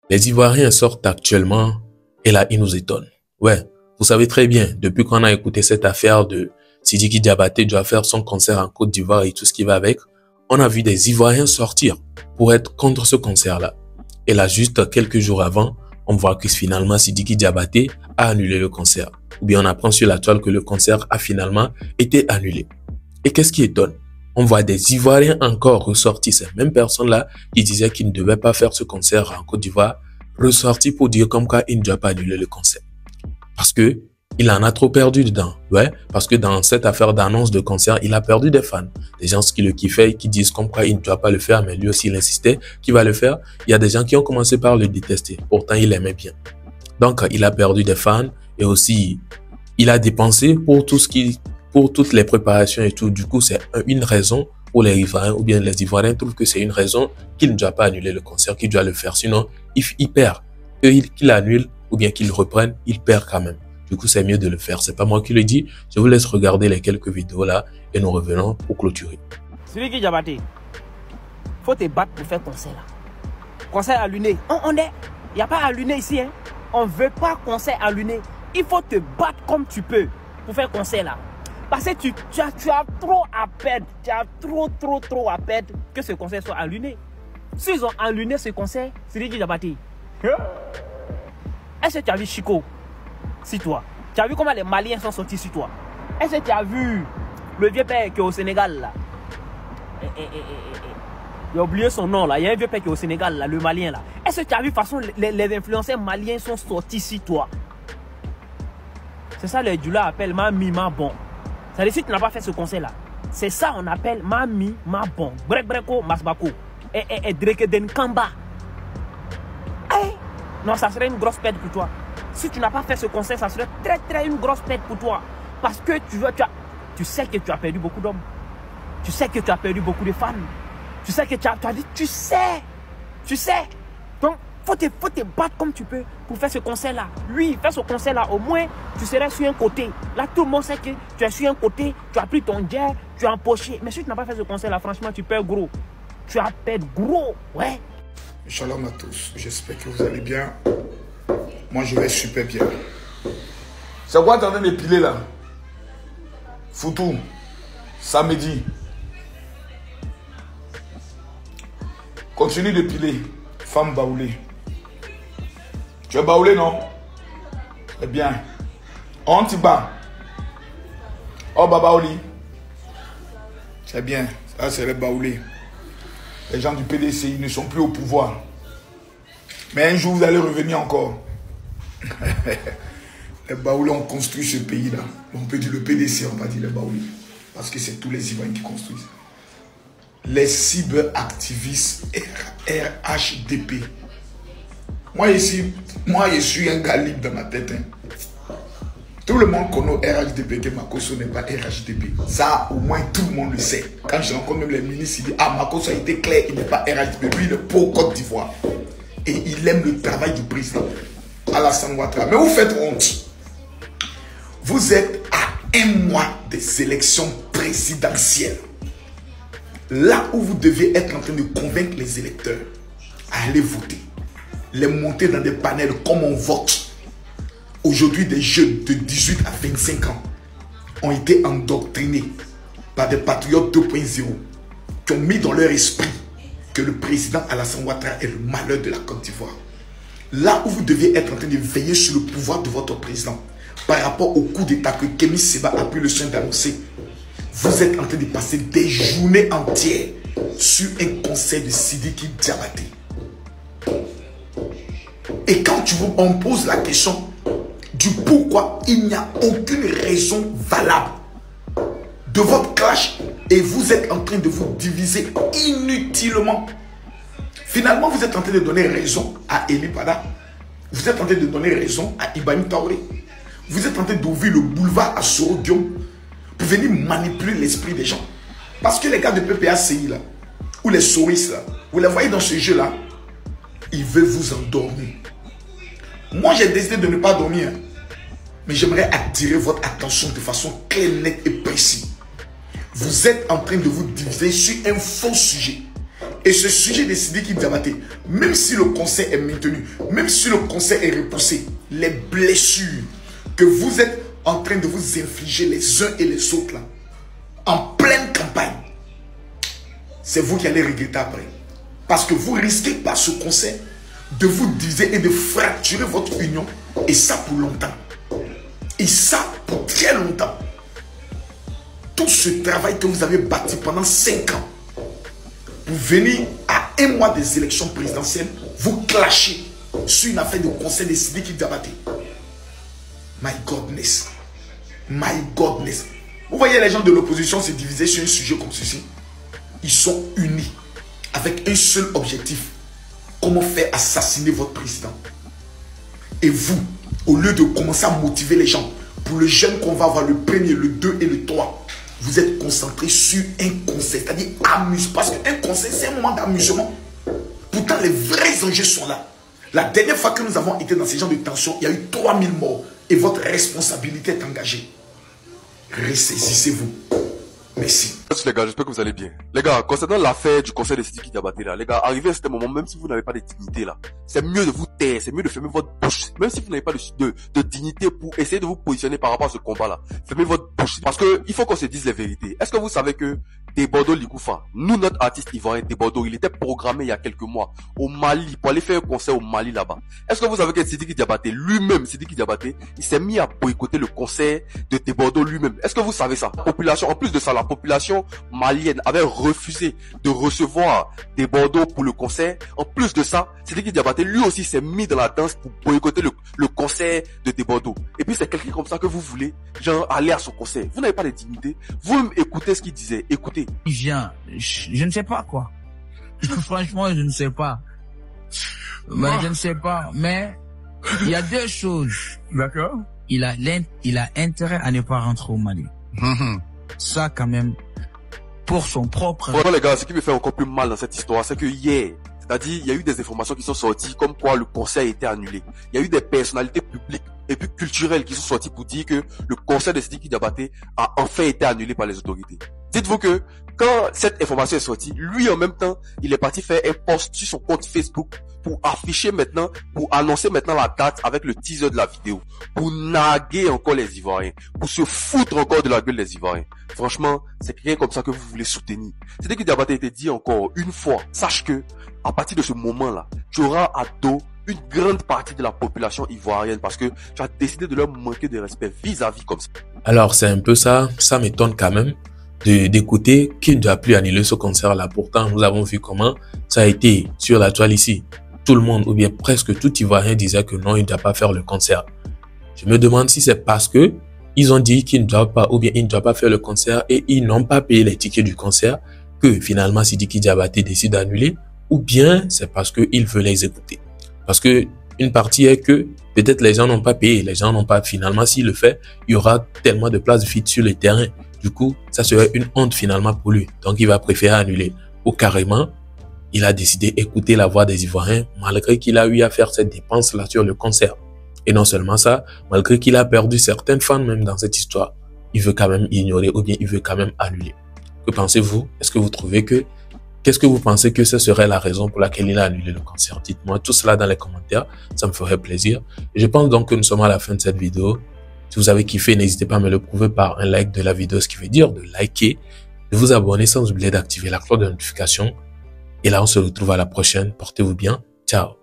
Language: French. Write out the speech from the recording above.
Les Ivoiriens sortent actuellement et là, ils nous étonnent. Ouais, vous savez très bien, depuis qu'on a écouté cette affaire de Sidiki Diabaté doit faire son concert en Côte d'Ivoire et tout ce qui va avec, on a vu des Ivoiriens sortir pour être contre ce concert-là. Et là, juste quelques jours avant, on voit que finalement Sidiki Diabaté a annulé le concert. Ou bien on apprend sur la toile que le concert a finalement été annulé. Et qu'est-ce qui étonne? On voit des Ivoiriens encore ressortir, ces mêmes personnes-là qui disaient qu'ils ne devaient pas faire ce concert en Côte d'Ivoire, ressortir pour dire comme quoi ils ne doivent pas annuler le concert. Parce que il en a trop perdu dedans. Ouais, parce que dans cette affaire d'annonce de concert, il a perdu des fans. Des gens qui le kiffaient, qui disent comme quoi il ne doit pas le faire, mais lui aussi il insistait qu'il va le faire. Il y a des gens qui ont commencé par le détester. Pourtant, il aimait bien. Donc, il a perdu des fans et aussi, il a dépensé pour toutes les préparations et tout. Du coup, c'est une raison pour les Ivoiriens, ou bien les Ivoiriens trouvent que c'est une raison qu'il ne doit pas annuler le concert, qu'il doit le faire. Sinon, il perd. Qu'il annule ou bien qu'il reprenne, il perd quand même. Du coup, c'est mieux de le faire. C'est pas moi qui le dis. Je vous laisse regarder les quelques vidéos là et nous revenons pour clôturer. Sidiki Diabaté, faut te battre pour faire concert là. Concert allumé. Il n'y a pas allumé ici. Hein. On ne veut pas concert allumé. Il faut te battre comme tu peux pour faire concert là. Parce que tu as trop à perdre. Tu as trop à perdre que ce concert soit allumé. S'ils ont allumé ce concert, Sidiki Diabaté. Est-ce que tu as vu Chico? Si toi. Tu as vu comment les Maliens sont sortis sur toi? Est-ce que tu as vu le vieux père qui est au Sénégal là? J'ai oublié son nom là. Il y a un vieux père qui est au Sénégal là, le Malien là. Est-ce que tu as vu de toute façon les influenceurs maliens sont sortis sur toi? C'est ça les Djoula appellent Mami Ma Bon. C'est-à-dire si tu n'as pas fait ce concert là. C'est ça on appelle Mami Ma Bon. Brek Breko Masbako. Et Dreke Den Kamba. Non, ça serait une grosse perte pour toi. Si tu n'as pas fait ce concert, ça serait très une grosse perte pour toi. Parce que tu sais que tu as perdu beaucoup d'hommes. Tu sais que tu as perdu beaucoup de fans. Tu sais que tu as dit, tu sais. Donc, faut te battre comme tu peux pour faire ce concert-là. Oui, faire ce concert-là, au moins, tu serais sur un côté. Là, tout le monde sait que tu es sur un côté, tu as pris ton jet, tu as empoché. Mais si tu n'as pas fait ce concert-là, franchement, tu perds gros. Tu as perdu gros, ouais. Shalom à tous, j'espère que vous allez bien. Moi je vais super bien. C'est quoi tu es en train de piler là? Foutou, samedi. Continue de piler, femme baoulée. Tu es baoulé non? Très bien. On t'y bat. Oh babaouli. C'est bien, ça c'est les baoulés. Les gens du PDC, ils ne sont plus au pouvoir. Mais un jour, vous allez revenir encore. Les Baoulés ont construit ce pays-là. On peut dire le PDC, on va dire les Baoulés. Parce que c'est tous les Ivoiriens qui construisent. Les cyberactivistes RHDP. Moi, je suis un gars libre dans ma tête. Hein. Tout le monde connaît RHDP, que Makosso n'est pas RHDP. Ça, au moins, tout le monde le sait. Quand je rencontre même les ministres, ils disent « Ah, Makosso a été clair, il n'est pas RHDP. Lui, il est pour Côte d'Ivoire. » Et il aime le travail du président Alassane Ouattara. Mais vous faites honte. Vous êtes à un mois des élections présidentielles. Là où vous devez être en train de convaincre les électeurs à aller voter. Les monter dans des panels comme on vote. Aujourd'hui, des jeunes de 18 à 25 ans ont été endoctrinés par des patriotes 2.0 qui ont mis dans leur esprit que le président Alassane Ouattara est le malheur de la Côte d'Ivoire. Là où vous deviez être en train de veiller sur le pouvoir de votre président par rapport au coup d'État que Kémy Séba a pris le soin d'annoncer, vous êtes en train de passer des journées entières sur un conseil de Sidiki Diabaté. Et quand on pose la question du pourquoi il n'y a aucune raison valable de votre clash et vous êtes en train de vous diviser inutilement. Finalement, vous êtes en train de donner raison à Eli Pada. Vous êtes en train de donner raison à Ibrahim Traoré. Vous êtes en train d'ouvrir le boulevard à Soro Guillaume pour venir manipuler l'esprit des gens. Parce que les gars de PPACI là, ou les souris là, vous les voyez dans ce jeu là, ils veulent vous endormir. Moi, j'ai décidé de ne pas dormir. Mais j'aimerais attirer votre attention de façon claire, nette et précise. Vous êtes en train de vous diviser sur un faux sujet. Et ce sujet de Sidiki Diabaté, même si le conseil est maintenu, même si le conseil est repoussé, les blessures que vous êtes en train de vous infliger les uns et les autres là, en pleine campagne, c'est vous qui allez regretter après. Parce que vous risquez par ce conseil de vous diviser et de fracturer votre union. Et ça pour longtemps. Et ça pour très longtemps. Tout ce travail que vous avez bâti pendant 5 ans, pour venir à 1 mois des élections présidentielles, vous clashez sur une affaire de conseil de Sidiki Diabaté. My godness. My godness. Vous voyez les gens de l'opposition se diviser sur un sujet comme ceci. Ils sont unis avec un seul objectif. Comment faire assassiner votre président. Et vous, au lieu de commencer à motiver les gens pour le jeune qu'on va avoir le 1er, le 2 et le 3, vous êtes concentré sur un conseil, c'est-à-dire amuse. Parce qu'un conseil, c'est un moment d'amusement. Pourtant, les vrais enjeux sont là. La dernière fois que nous avons été dans ces genres de tensions, il y a eu 3000 morts. Et votre responsabilité est engagée. Ressaisissez-vous. Merci. Les gars, j'espère que vous allez bien. Les gars, concernant l'affaire du conseil de Sidiki Diabaté là, les gars, arrivé à ce moment, même si vous n'avez pas de dignité là, c'est mieux de vous taire, c'est mieux de fermer votre bouche. Même si vous n'avez pas de dignité pour essayer de vous positionner par rapport à ce combat là, fermez votre bouche. Parce que il faut qu'on se dise les vérités. Est-ce que vous savez que Tebodo Ligoufa, nous, notre artiste ivoirien Tebodo, il était programmé il y a quelques mois au Mali pour aller faire un concert au Mali là-bas. Est-ce que vous savez que Sidiki Diabaté, lui-même, Sidiki Diabaté, il s'est mis à boycotter le concert de Tebodo lui-même. Est-ce que vous savez ça? La population, en plus de ça, la population malienne avait refusé de recevoir Tebodo pour le concert. En plus de ça, Sidiki Diabaté, lui aussi s'est mis dans la danse pour boycotter le concert de Tebodo. Et puis c'est quelqu'un comme ça que vous voulez, genre, aller à son concert. Vous n'avez pas de dignité. Vous écoutez ce qu'il disait. Écoutez. Il vient, je ne sais pas quoi. Franchement, je ne sais pas. Mais je ne sais pas. Mais il y a 2 choses. D'accord. Il a intérêt à ne pas rentrer au Mali. Ça, quand même, pour son propre... Vraiment, les gars, ce qui me fait encore plus mal dans cette histoire, c'est que hier, c'est-à-dire, il y a eu des informations qui sont sorties comme quoi le concert a été annulé. Il y a eu des personnalités publiques et puis culturelles qui sont sorties pour dire que le concert de Sidiki Diabaté a enfin été annulé par les autorités. Dites-vous que quand cette information est sortie, lui en même temps, il est parti faire un post sur son compte Facebook pour afficher maintenant, pour annoncer maintenant la date avec le teaser de la vidéo, pour narguer encore les Ivoiriens, pour se foutre encore de la gueule des Ivoiriens. Franchement, c'est quelqu'un comme ça que vous voulez soutenir. Sidiki Diabaté a été dit encore une fois, sache que à partir de ce moment-là, tu auras à dos une grande partie de la population ivoirienne parce que tu as décidé de leur manquer de respect vis-à-vis comme ça. Alors, c'est un peu ça m'étonne quand même d'écouter qu'il ne doit plus annuler ce concert-là. Pourtant, nous avons vu comment ça a été sur la toile ici. Tout le monde, ou bien presque tout Ivoirien disait que non, il ne doit pas faire le concert. Je me demande si c'est parce que ils ont dit qu'ils ne doivent pas, ou bien ils ne doivent pas faire le concert et ils n'ont pas payé les tickets du concert que finalement Sidiki Diabaté décide d'annuler, ou bien c'est parce qu'ils veulent les écouter. Parce que une partie est que peut-être les gens n'ont pas payé, les gens n'ont pas, finalement s'il le fait, il y aura tellement de places vides sur le terrain. Du coup, ça serait une honte finalement pour lui. Donc il va préférer annuler. Ou carrément, il a décidé d'écouter la voix des Ivoiriens malgré qu'il a eu à faire cette dépense-là sur le concert. Et non seulement ça, malgré qu'il a perdu certaines fans même dans cette histoire, il veut quand même ignorer ou bien il veut quand même annuler. Que pensez-vous? Est-ce que vous trouvez que... Qu'est-ce que vous pensez que ce serait la raison pour laquelle il a annulé le concert? Dites-moi tout cela dans les commentaires, ça me ferait plaisir. Et je pense donc que nous sommes à la fin de cette vidéo. Si vous avez kiffé, n'hésitez pas à me le prouver par un like de la vidéo, ce qui veut dire de liker, de vous abonner sans oublier d'activer la cloche de notification. Et là, on se retrouve à la prochaine. Portez-vous bien. Ciao.